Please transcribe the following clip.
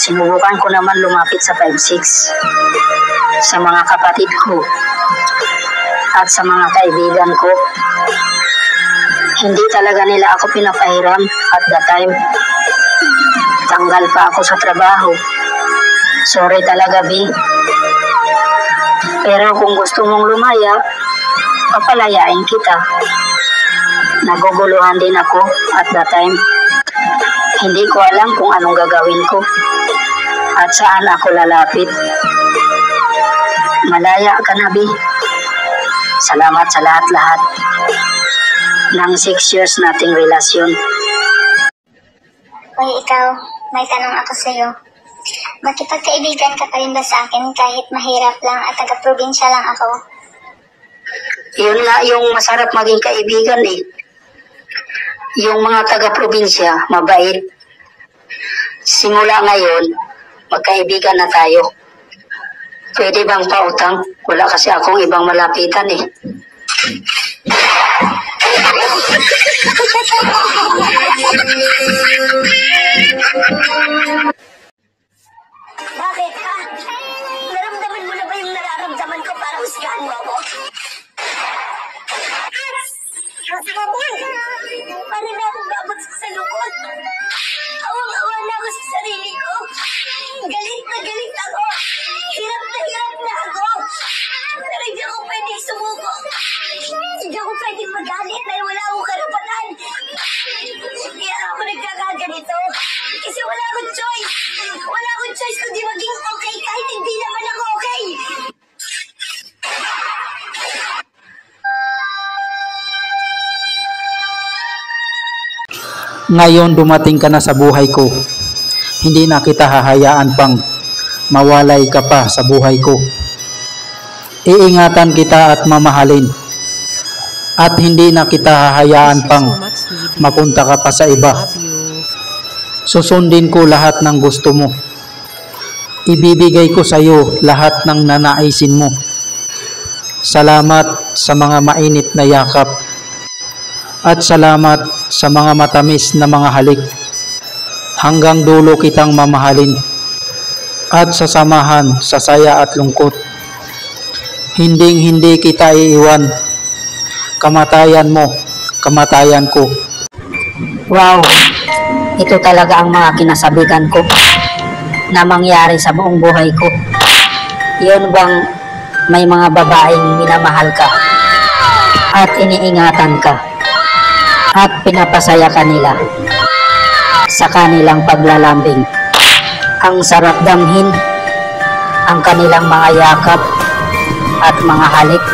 Sinubukan ko naman lumapit sa 5'6", sa mga kapatid ko at sa mga kaibigan ko. Hindi talaga nila ako pinapahiram at that time. Tanggal pa ako sa trabaho. Sorry talaga, B. Pero kung gusto mong lumaya, papalayain kita. Naguguluhan din ako at that time. Hindi ko alam kung anong gagawin ko at saan ako lalapit. Malaya ka na, B. Salamat sa lahat-lahat ng 6 years nating relasyon. Uy, ikaw, may tanong ako sa'yo. Makipagkaibigan ka pa rin ba sa akin kahit mahirap lang at taga-probinsya lang ako? Yun nga yung masarap maging kaibigan eh. Yung mga taga-probinsya, mabait. Simula ngayon, magkaibigan na tayo. Pwede bang pautang? Wala kasi akong ibang malapitan eh. Bakit ha? Naramdaman mo na ba yung nararamdaman ko para husgahan mo ako? Ang sakit yan! Paano na akong babag sa salukot? Awang-awa na ako sa sarili ko. Galit na galit ako. Hirap na ako. Pero hindi ako pwedeng sumuko. Hindi ako pwedeng magalit dahil wala akong karapatan. Kaya ako nagkakaganito. Kasi wala akong choice. Wala akong choice kundi maging okay kahit hindi naman ako okay. Ngayon dumating ka na sa buhay ko. Hindi na kita hahayaan pang mawalay ka pa sa buhay ko. Iingatan kita at mamahalin. At hindi na kita hahayaan pang mapunta ka pa sa iba. Susundin ko lahat ng gusto mo. Ibibigay ko sa iyo lahat ng nanaisin mo. Salamat sa mga mainit na yakap. At salamat sa mga matamis na mga halik. Hanggang dulo kitang mamahalin. At sasamahan sa saya at lungkot. Hinding-hindi kita iiwan. Kamatayan mo, kamatayan ko. Wow, ito talaga ang mga kinasabihan ko na mangyari sa buong buhay ko. Yun bang may mga babaeng minamahal ka at iniingatan ka at pinapasaya kanila sa kanilang paglalambing. Ang sarap damhin ang kanilang mga yakap at mga halik.